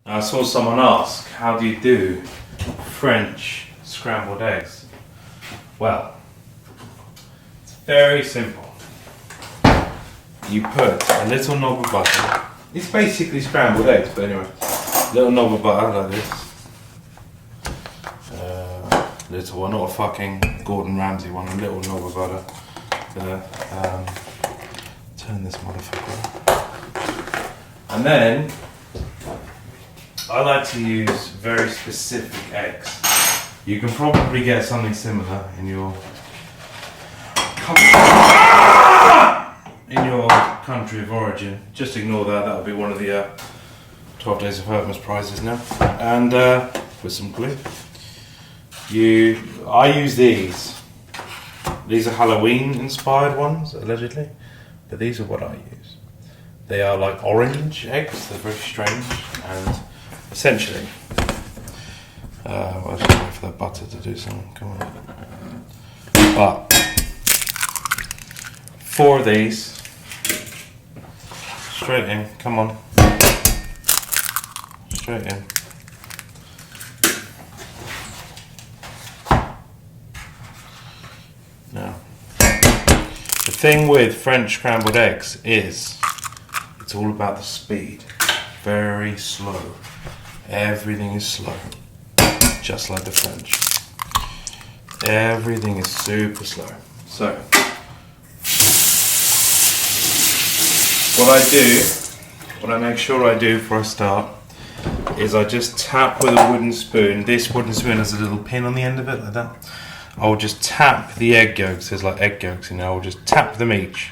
I saw someone ask, how do you do French scrambled eggs? Well, it's very simple. You put a little knob of butter. It's basically scrambled eggs, but anyway, little knob of butter like this. Little one, not a fucking Gordon Ramsay one, a little knob of butter. Turn this motherfucker on. And then I like to use very specific eggs. You can probably get something similar in your country of origin. Just ignore that. That'll be one of the 12 Days of Hermes prizes now. And with some glue. I use these. These are Halloween inspired ones, allegedly, but these are what I use. They are like orange eggs. They're very strange, and essentially, I'll just wait for the butter to do something. Come on. But 4 of these, straight in. Come on, straight in. Now, the thing with French scrambled eggs is it's all about the speed. Very slow. Everything is slow. Just like the French. Everything is super slow. So, what I make sure I do before I start is I just tap with a wooden spoon. This wooden spoon has a little pin on the end of it, like that. I'll just tap the egg yolks. There's like egg yolks in there. I'll just tap them each,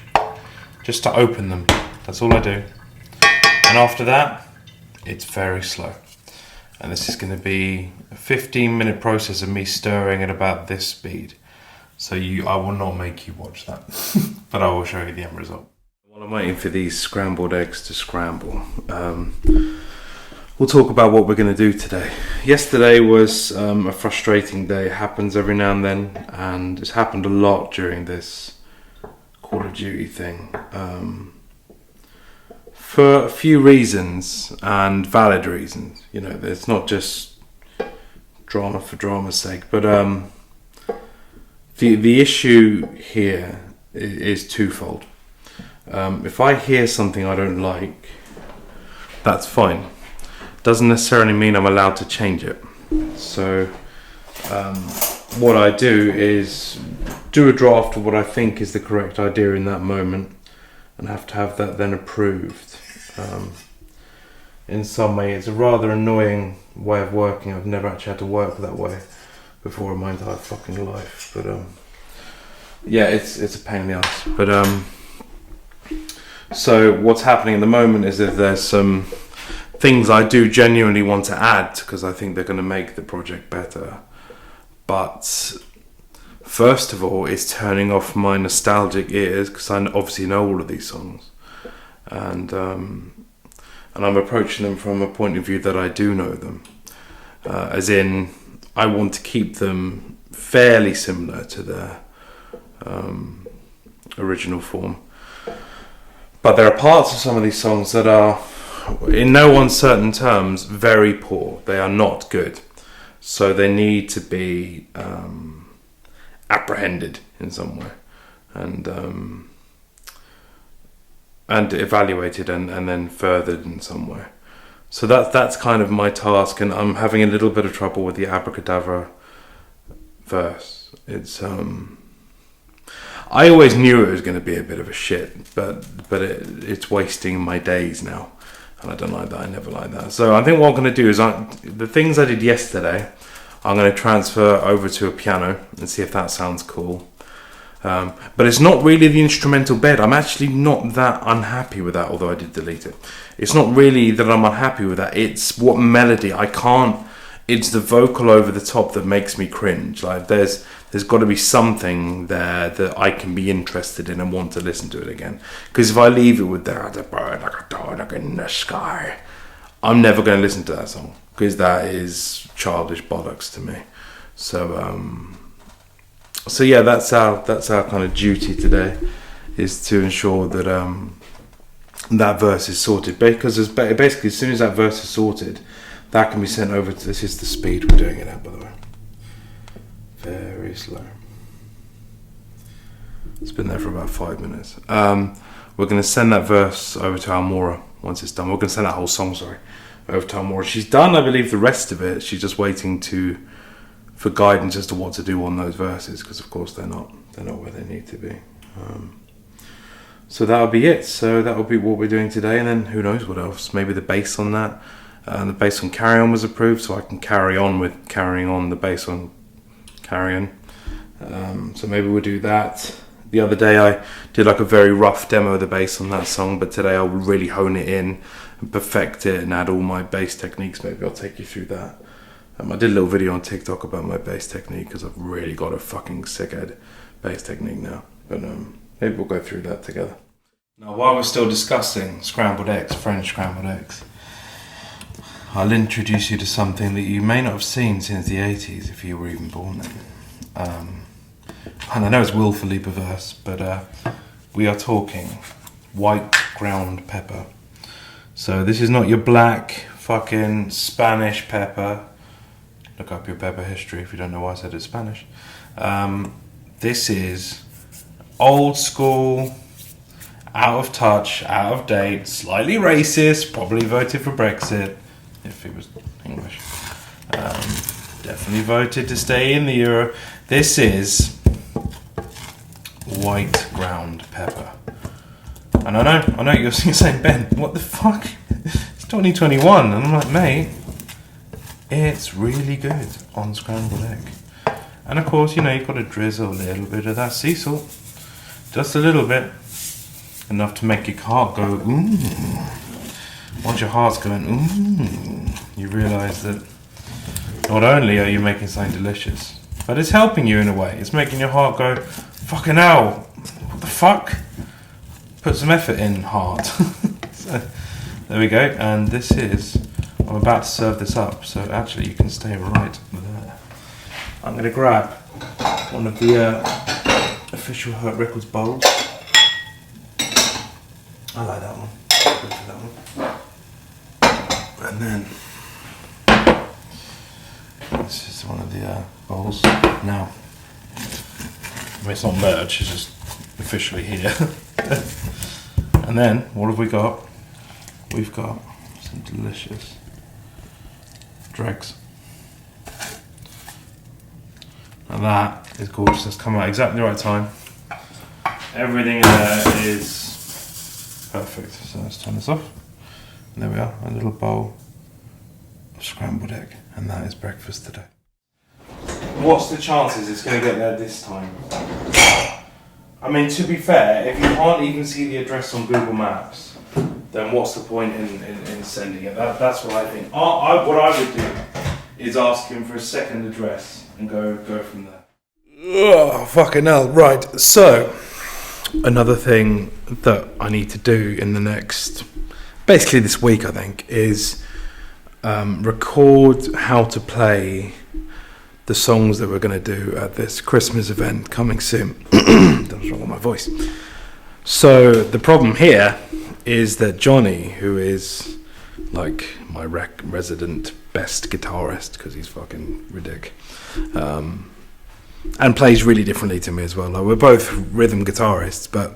just to open them. That's all I do. And after that, it's very slow. And this is going to be a 15-minute process of me stirring at about this speed. So I will not make you watch that, but I will show you the end result. While I'm waiting for these scrambled eggs to scramble, we'll talk about what we're going to do today. Yesterday was a frustrating day. It happens every now and then, and it's happened a lot during this Call of Duty thing. For a few reasons, and valid reasons. You know, it's not just drama for drama's sake, but the issue here is twofold. If I hear something I don't like, that's fine. Doesn't necessarily mean I'm allowed to change it. So what I do is do a draft of what I think is the correct idea in that moment, and have to have that then approved. In some way, it's a rather annoying way of working. I've never actually had to work that way before in my entire fucking life. But yeah, it's a pain in the ass. But so what's happening at the moment is that there's some things I do genuinely want to add because I think they're going to make the project better. But first of all, it's turning off my nostalgic ears because I obviously know all of these songs, and I'm approaching them from a point of view that I do know them, as in I want to keep them fairly similar to their original form. But there are parts of some of these songs that are, in no uncertain terms, very poor. They are not good. So they need to be apprehended in some way and evaluated and then furthered in some way. So that's kind of my task, and I'm having a little bit of trouble with the abracadabra verse. It's I always knew it was going to be a bit of a shit, but it's wasting my days now. And I don't like that. I never like that. So I think what I'm going to do is the things I did yesterday, I'm going to transfer over to a piano and see if that sounds cool. But it's not really the instrumental bed. I'm actually not that unhappy with that, although I did delete it. It's not really that I'm unhappy with that. It's what melody. It's the vocal over the top that makes me cringe. Like there's got to be something there that I can be interested in and want to listen to it again. Because if I leave it with that, like a dog in the sky, I'm never going to listen to that song because that is childish bollocks to me. So yeah, that's our kind of duty today, is to ensure that that verse is sorted, because basically as soon as that verse is sorted, that can be sent over to, this is the speed we're doing it at, by the way, very slow. It's been there for about 5 minutes. We're going to send that verse over to Almora once it's done. We're going to send that whole song, over to Almora. She's done, I believe, the rest of it. She's just waiting for guidance as to what to do on those verses, because of course they're not where they need to be. So that'll be it. So that'll be what we're doing today, and then who knows what else? Maybe the bass on that. The bass on Carry On was approved, so I can carry on with carrying on the bass on Carry On. So maybe we'll do that. The other day I did like a very rough demo of the bass on that song, but today I'll really hone it in and perfect it and add all my bass techniques. Maybe I'll take you through that. I did a little video on TikTok about my bass technique, because I've really got a fucking sick-head bass technique now. But maybe we'll go through that together. Now, while we're still discussing scrambled eggs, French scrambled eggs, I'll introduce you to something that you may not have seen since the 80s, if you were even born then. And I know it's willfully perverse, but we are talking white ground pepper. So this is not your black fucking Spanish pepper. Look up your pepper history if you don't know why I said it's Spanish. This is old school, out of touch, out of date, slightly racist, probably voted for Brexit if it was English. Definitely voted to stay in the Euro. This is white ground pepper. And I know you're saying, Ben, what the fuck? It's 2021. And I'm like, mate, it's really good on scrambled egg. And of course, you've got to drizzle a little bit of that sea salt. Just a little bit. Enough to make your heart go, mmm. Once your heart's going, mmm, you realise that not only are you making something delicious, but it's helping you in a way. It's making your heart go, fucking hell, what the fuck? Put some effort in, heart. So, there we go. And this is, I'm about to serve this up, so actually you can stay right there. I'm going to grab one of the official Hurt Records bowls. I like that one. Good for that one. And then this is one of the bowls. Now, I mean, it's not merch, it's just officially here. And then, what have we got? We've got some delicious dregs. And that is gorgeous. That's come out exactly the right time. Everything in there is perfect. So let's turn this off. And there we are, a little bowl of scrambled egg. And that is breakfast today. What's the chances it's going to get there this time? I mean, to be fair, if you can't even see the address on Google Maps, then what's the point in sending it? That's what I think. What I would do is ask him for a second address and go from there. Oh, fucking hell. Right, so another thing that I need to do in the next, basically this week, I think, is record how to play the songs that we're going to do at this Christmas event coming soon. That was wrong with my voice. So the problem here is that Johnny, who is like my resident best guitarist, because he's fucking ridiculous, and plays really differently to me as well. Like, we're both rhythm guitarists, but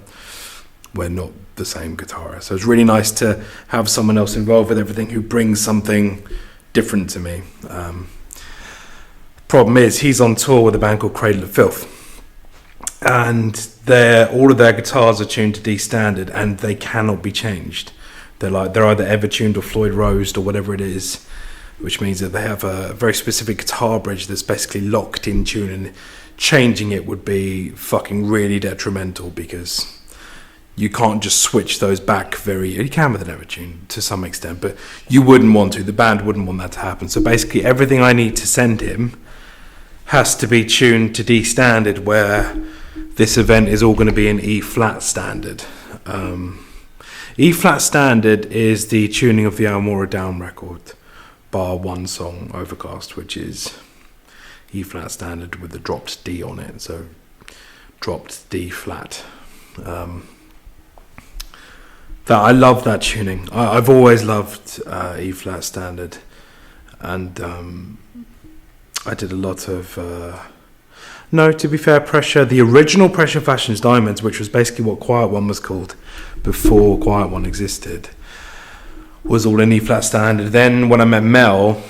we're not the same guitarist. So it's really nice to have someone else involved with everything who brings something different to me. Problem is, he's on tour with a band called Cradle of Filth, and all of their guitars are tuned to D standard, and they cannot be changed. They're either ever tuned or Floyd Rosed or whatever it is, which means that they have a very specific guitar bridge that's basically locked in tune, and changing it would be fucking really detrimental, because you can't just switch those back you can with an Evertune to some extent, but you wouldn't want to. The band wouldn't want that to happen. So basically everything I need to send him has to be tuned to D standard, where this event is all going to be in E flat standard. E flat standard is the tuning of the Almora Down record, bar one song, Overcast, which is E flat standard with the dropped D on it. So dropped D flat. that I love that tuning. I've always loved E flat standard, and I did a lot of no, to be fair, Pressure, the original Pressure Fashions Diamonds, which was basically what Quiet One was called before Quiet One existed, was all in E flat standard. Then when I met Mel,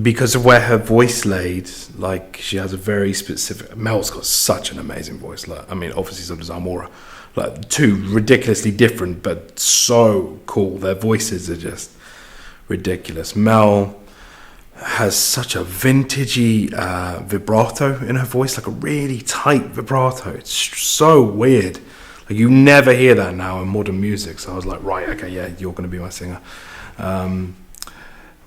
because of where her voice laid, like, she has a very specific, Mel's got such an amazing voice. Like, I mean, obviously so does Amora, like, two ridiculously different but so cool. Their voices are just ridiculous. Mel has such a vintagey vibrato in her voice, like a really tight vibrato. It's so weird. Like, you never hear that now in modern music. So I was like, right, okay, yeah, you're going to be my singer.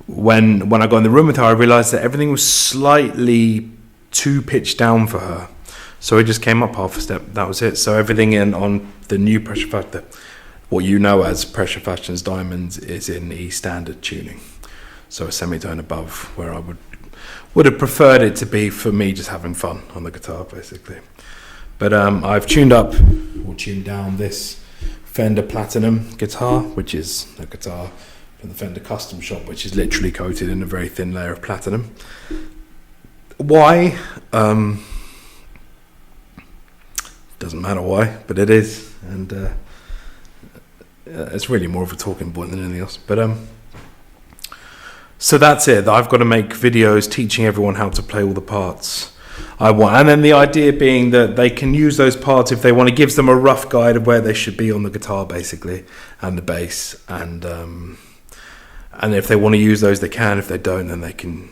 When I got in the room with her, I realised that everything was slightly too pitched down for her. So it just came up half a step. That was it. So everything in on the new Pressure Fashion, what you know as Pressure Fashions Diamonds, is in E standard tuning. So a semitone above where I would have preferred it to be for me just having fun on the guitar, basically. But I've tuned up or tuned down this Fender Platinum guitar, which is a guitar from the Fender Custom Shop, which is literally coated in a very thin layer of platinum. Why? Doesn't matter why, but it is, and it's really more of a talking point than anything else. But so that's it. I've got to make videos teaching everyone how to play all the parts I want, and then the idea being that they can use those parts if they want. It gives them a rough guide of where they should be on the guitar, basically, and the bass, and if they want to use those, they can. If they don't, then they can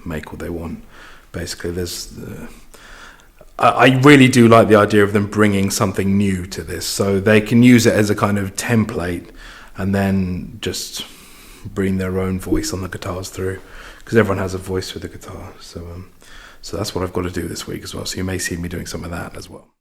make what they want. Basically, I really do like the idea of them bringing something new to this, so they can use it as a kind of template, and then just bring their own voice on the guitars through, because everyone has a voice with the guitar. So that's what I've got to do this week as well. So you may see me doing some of that as well.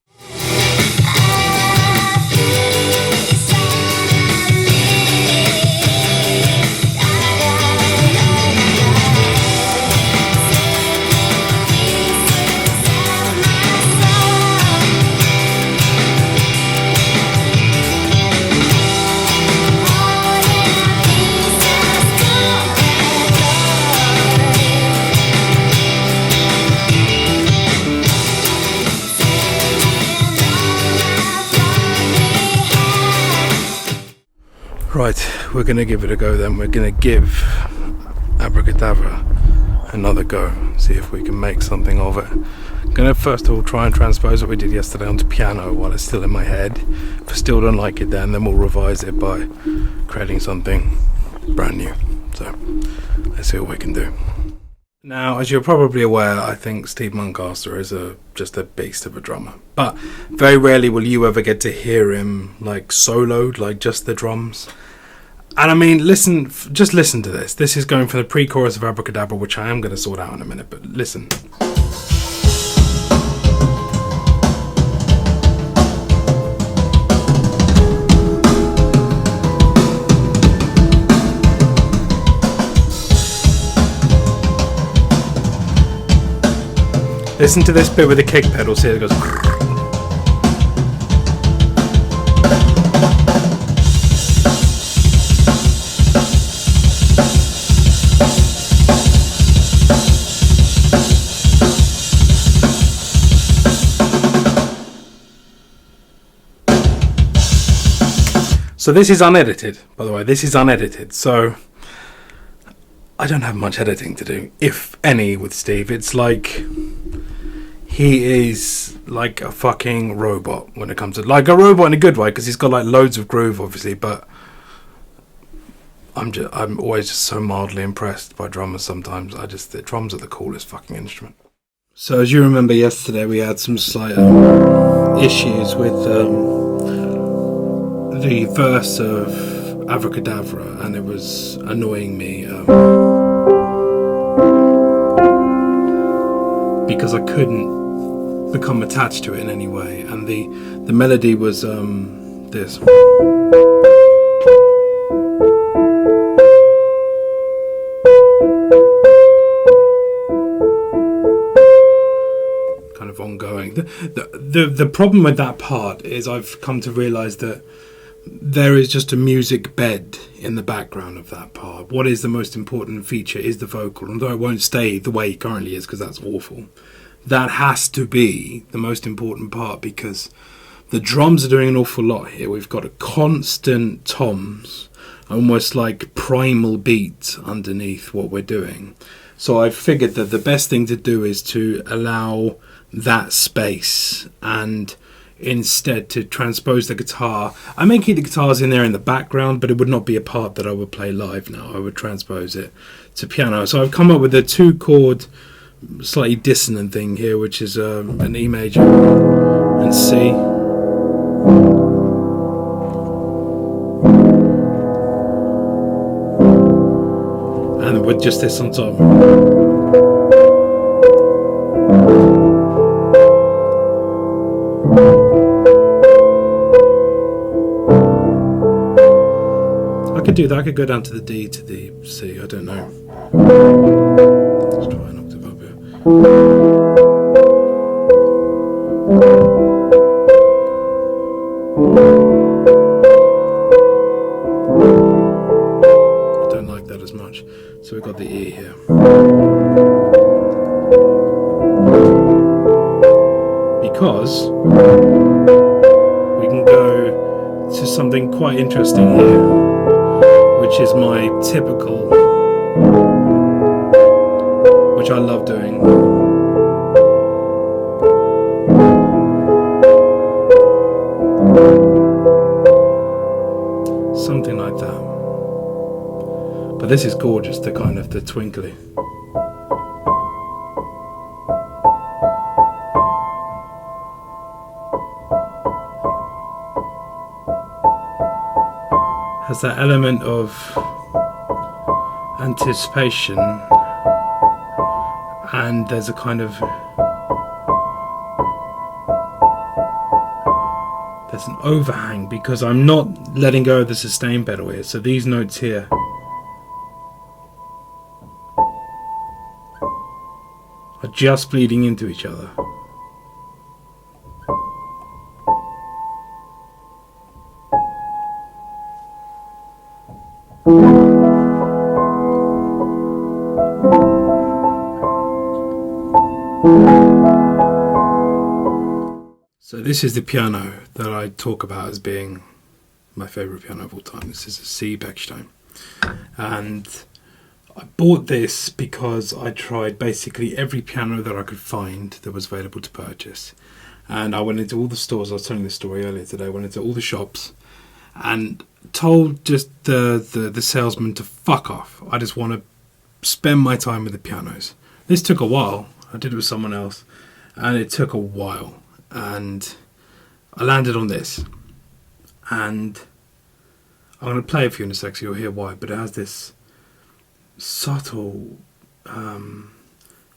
Right, we're going to give it a go then. We're going to give Abracadabra another go, see if we can make something of it. I'm going to first of all try and transpose what we did yesterday onto piano while it's still in my head. If I still don't like it then we'll revise it by creating something brand new. So let's see what we can do. Now, as you're probably aware, I think Steve Muncaster is just a beast of a drummer. But very rarely will you ever get to hear him like soloed, like just the drums. And I mean, just listen to this. This is going from the pre-chorus of Abracadabra, which I am going to sort out in a minute, but listen. Listen to this bit with the kick pedal, see it goes. So this is unedited, by the way. This is unedited, so I don't have much editing to do, if any, with Steve. It's like he is like a fucking robot when it comes to, like, a robot in a good way, because he's got like loads of groove, obviously, but I'm always just so mildly impressed by drummers sometimes. The drums are the coolest fucking instrument. So as you remember yesterday, we had some slight issues with the verse of Abracadabra, and it was annoying me because I couldn't become attached to it in any way, and the melody was this. Ongoing. The problem with that part is I've come to realise that there is just a music bed in the background of that part. What is the most important feature is the vocal, although it won't stay the way it currently is because that's awful. That has to be the most important part because the drums are doing an awful lot here. We've got a constant toms, almost like primal beat underneath what we're doing. So I figured that the best thing to do is to allow that space and instead to transpose the guitar. I may keep the guitars in there in the background, but it would not be a part that I would play live now. I would transpose it to piano. So I've come up with a 2-chord slightly dissonant thing here, which is an E major and C. And with just this on top. I could do that. I could go down to the D to the C. I don't know. Let's try an octave up here. I don't like that as much. So we've got the E here. Because we can go to something quite interesting here, which is my typical, which I love doing. Something like that. But this is gorgeous, the kind of the twinkly. Has that element of anticipation, and there's a kind of, there's an overhang because I'm not letting go of the sustain pedal here. So these notes here are just bleeding into each other. So this is the piano that I talk about as being my favourite piano of all time. This is a C Bechstein. And I bought this because I tried basically every piano that I could find that was available to purchase. And I went into all the stores. I was telling this story earlier today. I went into all the shops and told just the salesman to fuck off. I just want to spend my time with the pianos. This took a while. I did it with someone else. And it took a while. And I landed on this. And I'm going to play it for you in a sec so you'll hear why. But it has this subtle,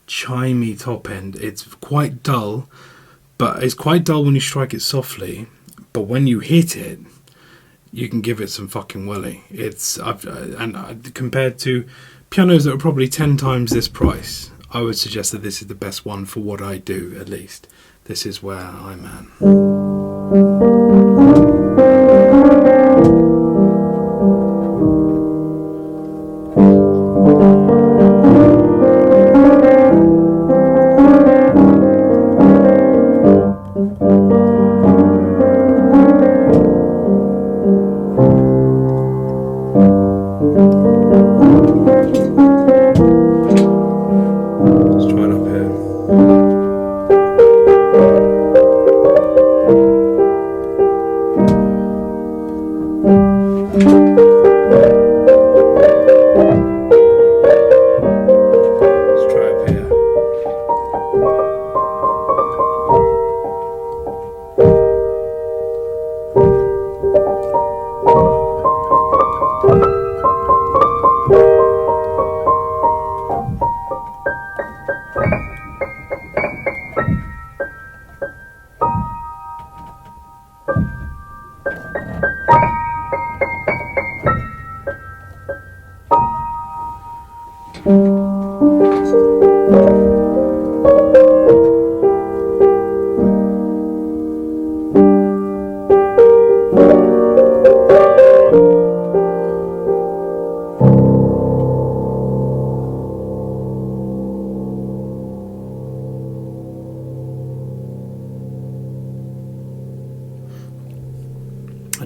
chimey top end. It's quite dull. But it's quite dull when you strike it softly. But when you hit it, you can give it some fucking welly. Compared to pianos that are probably 10 times this price, I would suggest that this is the best one for what I do, at least. This is where I'm at.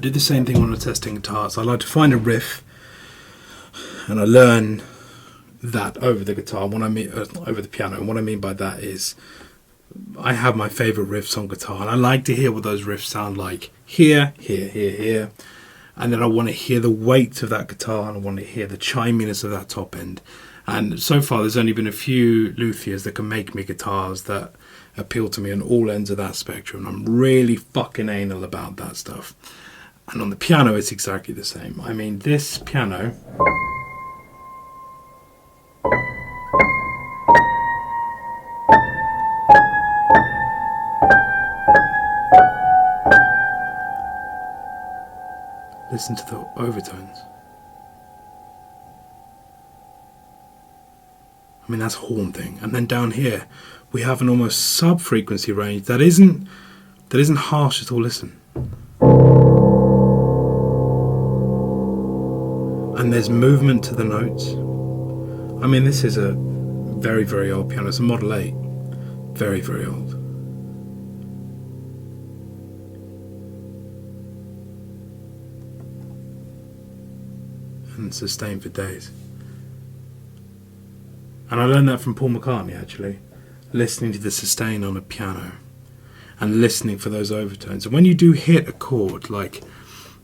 do the same thing when I'm testing guitars. I like to find a riff, and I learn that over the guitar. What I mean over the piano, and what I mean by that is, I have my favourite riffs on guitar, and I like to hear what those riffs sound like here, and then I want to hear the weight of that guitar, and I want to hear the chiminess of that top end. And so far, there's only been a few luthiers that can make me guitars that appeal to me on all ends of that spectrum. I'm really fucking anal about that stuff. And on the piano, it's exactly the same. I mean, this piano... Listen to the overtones. I mean, that's haunting. And then down here, we have an almost sub-frequency range that isn't harsh at all. Listen. And there's movement to the notes. I mean, this is a very, very old piano. It's a Model 8. Very, very old. And sustained for days. And I learned that from Paul McCartney, actually. Listening to the sustain on a piano and listening for those overtones. And when you do hit a chord, like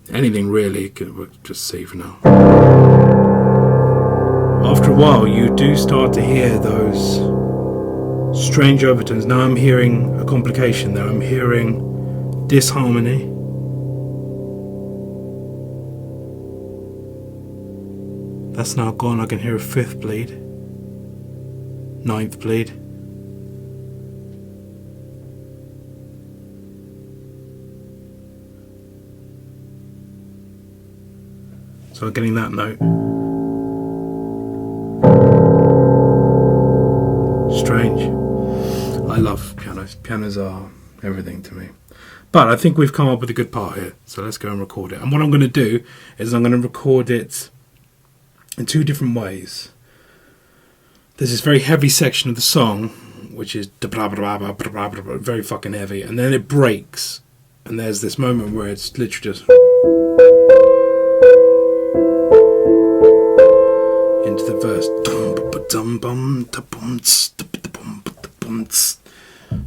anything really, we'll just see for now. After a while, you do start to hear those strange overtones. Now I'm hearing a complication there. I'm hearing disharmony. That's now gone. I can hear a fifth bleed, ninth bleed. So I'm getting that note. Strange. I love pianos. Pianos are everything to me. But I think we've come up with a good part here. So let's go and record it. And what I'm going to do is I'm going to record it in two different ways. There's this very heavy section of the song, which is very fucking heavy, and then it breaks, and there's this moment where it's literally just into the verse.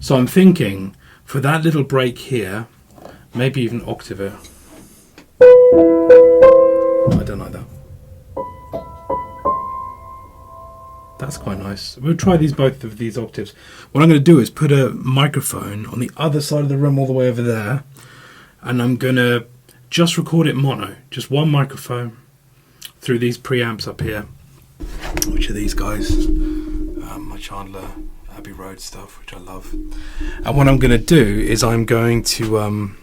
So I'm thinking, for that little break here, maybe even octave it. I don't like that. That's quite nice. We'll try both of these octaves. What I'm going to do is put a microphone on the other side of the room all the way over there, and I'm going to just record it mono. Just one microphone through these preamps up here, which are these guys. My Chandler Abbey Road stuff, which I love. And what I'm going to do is I'm going to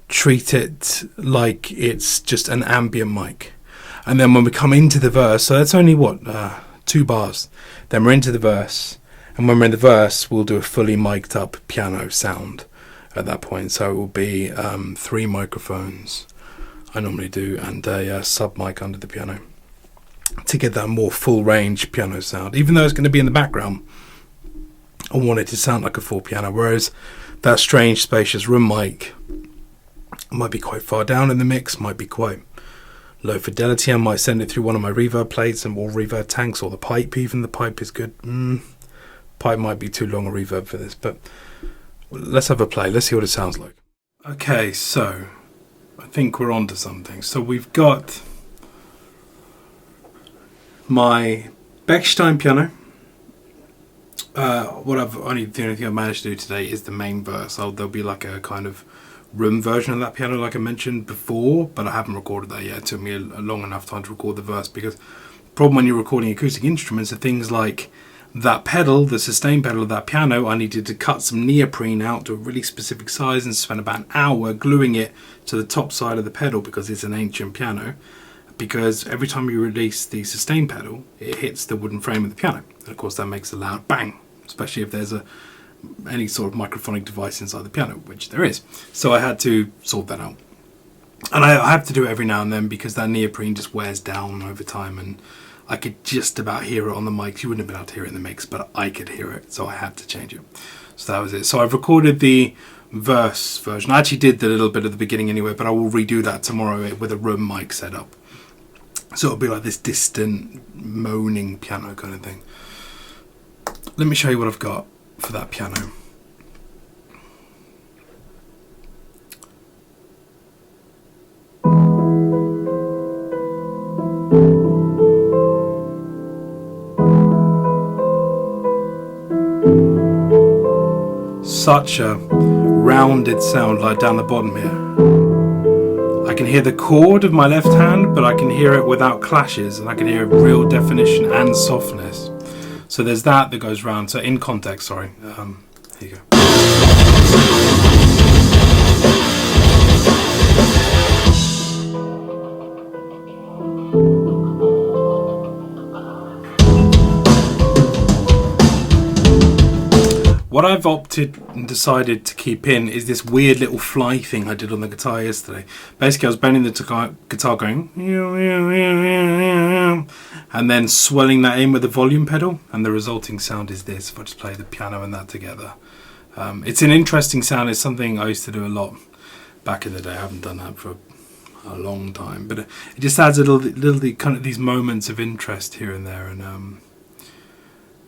treat it like it's just an ambient mic. And then when we come into the verse, so that's only 2 bars. Then we're into the verse, and when we're in the verse, we'll do a fully mic'd up piano sound at that point. So it will be 3 microphones, I normally do, and a sub mic under the piano to get that more full range piano sound. Even though it's going to be in the background, I want it to sound like a full piano. Whereas that strange spacious room mic might be quite far down in the mix, might be quite low fidelity. I might send it through one of my reverb plates and or reverb tanks, or the pipe. Even the pipe is good. Pipe might be too long a reverb for this, but let's have a play. Let's see what it sounds like. Okay, so I think we're on to something. So we've got my Bechstein piano. The only thing I've managed to do today is the main verse. There'll be like a kind of room version of that piano like I mentioned before, but I haven't recorded that yet. It took me a long enough time to record the verse, because the problem when you're recording acoustic instruments are things like that pedal, the sustain pedal of that piano. I needed to cut some neoprene out to a really specific size and spend about an hour gluing it to the top side of the pedal, because it's an ancient piano. Because every time you release the sustain pedal, it hits the wooden frame of the piano, and of course that makes a loud bang, especially if there's any sort of microphonic device inside the piano, which there is. So I had to sort that out, and I have to do it every now and then, because that neoprene just wears down over time, and I could just about hear it on the mics. You wouldn't have been able to hear it in the mix, but I could hear it, so I had to change it. So that was it. So I've recorded the verse version. I actually did the little bit at the beginning anyway, but I will redo that tomorrow with a room mic setup. So it'll be like this distant moaning piano kind of thing. Let me show you what I've got for that piano. Such a rounded sound like down the bottom here. I can hear the chord of my left hand, but I can hear it without clashes, and I can hear real definition and softness. So there's that goes round. So in context, sorry. Here you go. What I've opted and decided to keep in is this weird little fly thing I did on the guitar yesterday. Basically, I was bending the guitar going, and then swelling that in with the volume pedal, and the resulting sound is this, if I just play the piano and that together. It's an interesting sound. It's something I used to do a lot back in the day. I haven't done that for a long time, but it just adds a little kind of these moments of interest here and there, and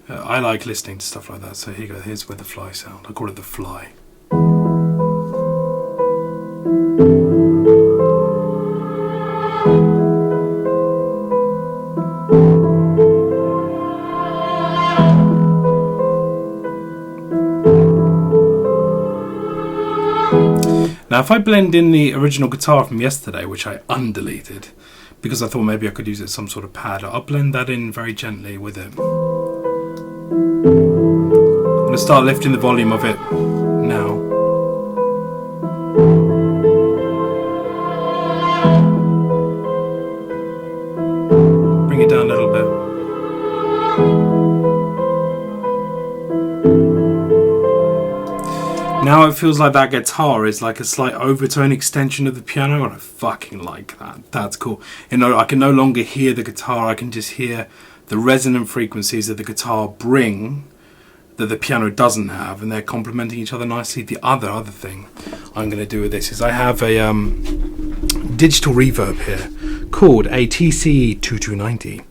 I like listening to stuff like that. So here you go, here's where the fly sound. I call it the fly. Now if I blend in the original guitar from yesterday, which I undeleted because I thought maybe I could use it as some sort of pad, I'll blend that in very gently with it. I'm going to start lifting the volume of it now. Bring it down a little bit. Now it feels like that guitar is like a slight overtone extension of the piano, and I fucking like that. That's cool. You know, I can no longer hear the guitar, I can just hear the resonant frequencies that the guitar bring that the piano doesn't have, and they're complementing each other nicely. The other thing I'm going to do with this is I have a digital reverb here called a TC2290,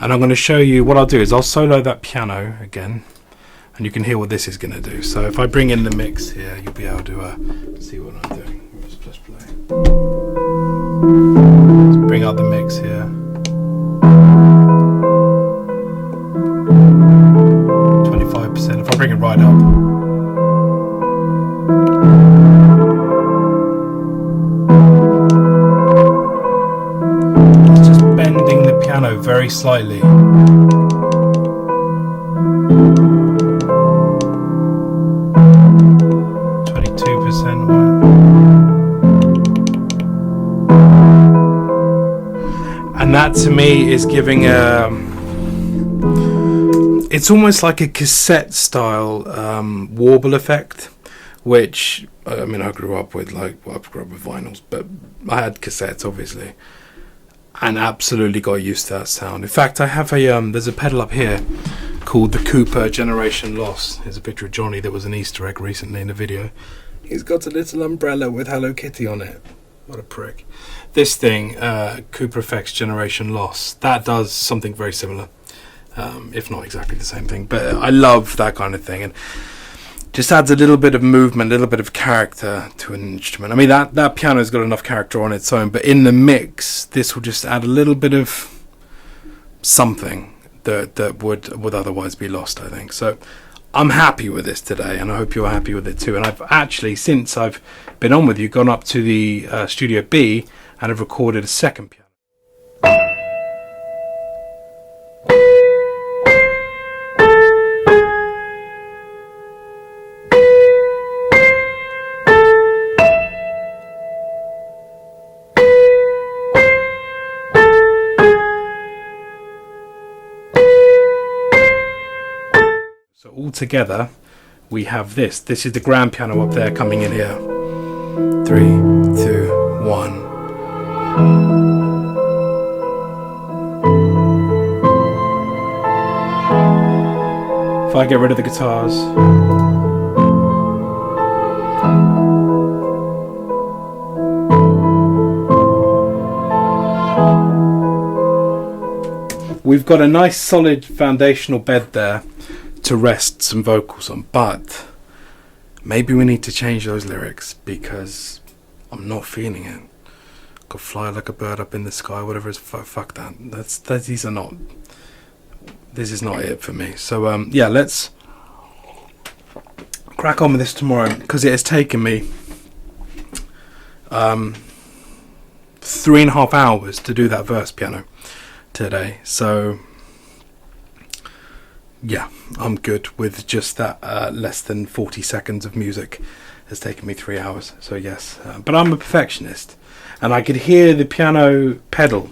and I'm going to show you what I'll do is I'll solo that piano again, and you can hear what this is going to do. So if I bring in the mix here, you'll be able to see what I'm doing. Let's just play. Let's bring out the mix here. 25%. If I bring it right up, it's just bending the piano very slightly. 22%. And that to me is giving it's almost like a cassette style warble effect, which I mean I grew up with, I grew up with vinyls, but I had cassettes obviously, and absolutely got used to that sound. In fact, I have there's a pedal up here called the Cooper Generation Loss. Here's a picture of Johnny that was an Easter egg recently in a video. He's got a little umbrella with Hello Kitty on it. What a prick. This thing, Cooper Effects Generation Loss, that does something very similar. If not exactly the same thing, but I love that kind of thing, and just adds a little bit of movement, a little bit of character to an instrument. I mean, that piano's got enough character on its own, but in the mix, this will just add a little bit of something that would otherwise be lost, I think. So I'm happy with this today, and I hope you're happy with it too. And I've actually, since I've been on with you, gone up to the Studio B and have recorded a second piano. So all together, we have this. This is the grand piano up there coming in here. 3, 2, 1. If I get rid of the guitars. we've got a nice solid foundational bed there to rest some vocals on, but maybe we need to change those lyrics because I'm not feeling it. Could fly like a bird up in the sky, whatever is fuck that. These are not. This is not it for me. So yeah, let's crack on with this tomorrow because it has taken me 3.5 hours to do that verse piano today. So yeah, I'm good with just that less than 40 seconds of music. Has taken me 3 hours. So yes, but I'm a perfectionist, and I could hear the piano pedal,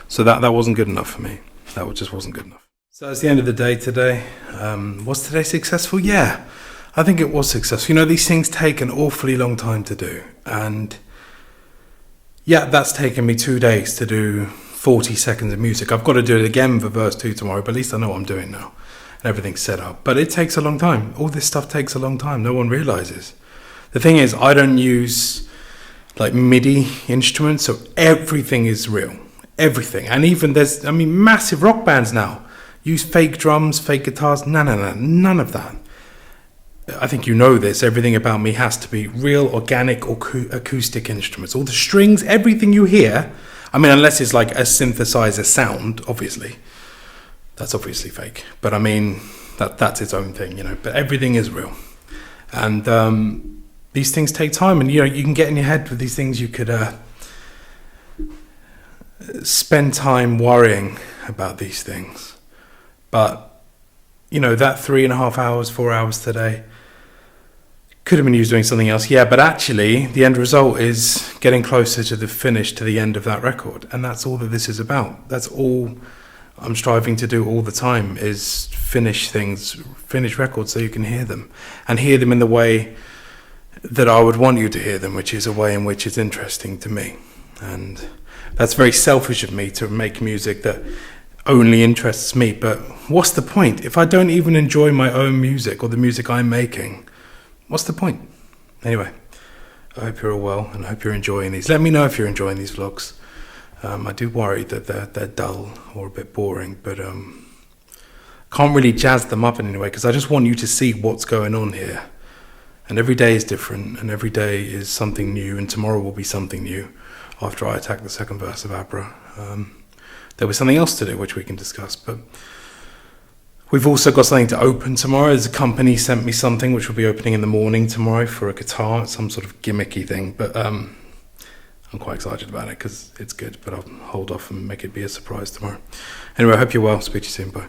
so that wasn't good enough for me. That just wasn't good enough. So it's the end of the day today. Was today successful? Yeah, I think it was successful. You know, these things take an awfully long time to do, and yeah, that's taken me 2 days to do 40 seconds of music. I've got to do it again for verse 2 tomorrow, but at least I know what I'm doing now, and everything's set up. But it takes a long time. All this stuff takes a long time. No one realizes. The thing is, I don't use like MIDI instruments, so everything is real. Everything. And even there's, massive rock bands now use fake drums, fake guitars. No, none of that. I think you know this. Everything about me has to be real, organic, or acoustic instruments. All the strings, everything you hear, unless it's like a synthesizer sound, obviously. That's obviously fake. But that's its own thing, But everything is real. And these things take time, and you can get in your head with these things. You could spend time worrying about these things, but that 3.5 hours, 4 hours today could have been used doing something else. Yeah, but actually, the end result is getting closer to the finish, to the end of that record, and that's all that this is about. That's all I'm striving to do all the time, is finish records so you can hear them, and hear them in the way that I would want you to hear them, which is a way in which it's interesting to me. And that's very selfish of me to make music that only interests me, but what's the point? If I don't even enjoy my own music or the music I'm making, what's the point? Anyway, I hope you're all well, and I hope you're enjoying these. Let me know if you're enjoying these vlogs. I do worry that they're dull or a bit boring, but can't really jazz them up in any way, because I just want you to see what's going on here. And every day is different, and every day is something new, and tomorrow will be something new after I attack the second verse of Abra. There was something else to do, which we can discuss, but we've also got something to open tomorrow. There's a company sent me something which will be opening in the morning tomorrow for a guitar, some sort of gimmicky thing, but I'm quite excited about it because it's good, but I'll hold off and make it be a surprise tomorrow. Anyway, I hope you're well. Speak to you soon. Bye.